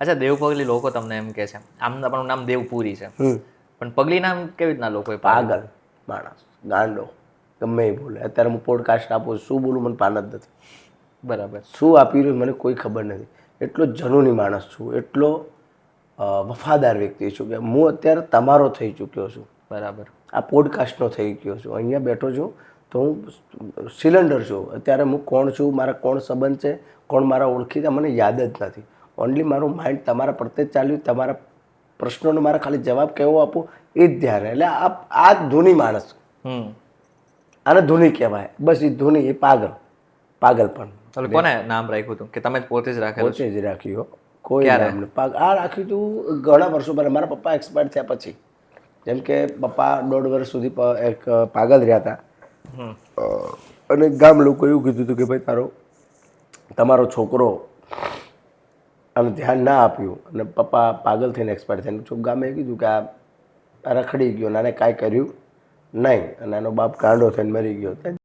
અચ્છા, દેવ પગલી લોકો તમને એમ કહે છે, આમ તમારું નામ દેવપુરી છે, પણ પગલી નામ કેવી રીતના લોકોએ પાગલ માણસ, ગાંડો, ગમે એ બોલે. અત્યારે હું પોડકાસ્ટ આપું, શું બોલું મને પાન જ નથી. બરાબર. શું આપી રહ્યું મને કોઈ ખબર નથી. એટલો જનૂની માણસ છું, એટલો વફાદાર વ્યક્તિ છું કે હું અત્યારે તમારો થઈ ચૂક્યો છું. બરાબર. આ પોડકાસ્ટનો થઈ ગયો છું. અહીંયા બેઠો છું તો હું સિલિન્ડર છું. અત્યારે હું કોણ છું, મારા કોણ સંબંધ છે, કોણ મારા ઓળખીતા, મને યાદ જ નથી. ઓનલી મારું માઇન્ડ તમારા પ્રત્યે જ ચાલ્યું. તમારા પ્રશ્નોનો મારે ખાલી જવાબ કેવો આપો એ જ ધ્યાન. એટલે આ જ ધૂની માણસ. આને ધૂની કહેવાય. બસ એ ધૂની, એ પાગલપણ. કોને નામ રાખ્યું હતું કે તમે પોતે જ રાખેલું? પોતે જ રાખ્યું. કોઈ નામ નહીં. આ રાખ્યું હતું ઘણા વર્ષો પહેલાં, મારા પપ્પા એક્સપાયર થયા પછી. જેમ કે પપ્પા 1.5 વર્ષ સુધી એક પાગલ રહ્યા હતા, અને ગામ લોકો એવું કીધું હતું કે ભાઈ તમારો છોકરો આને ધ્યાન ના આપ્યું, અને પપ્પા પાગલ થઈને એક્સપાયર થઈને ગામે કીધું કે આ રખડી ગયો, નાને કાંઈ કર્યું નહીં, અને એનો બાપ ગાંડો થઈને મરી ગયો.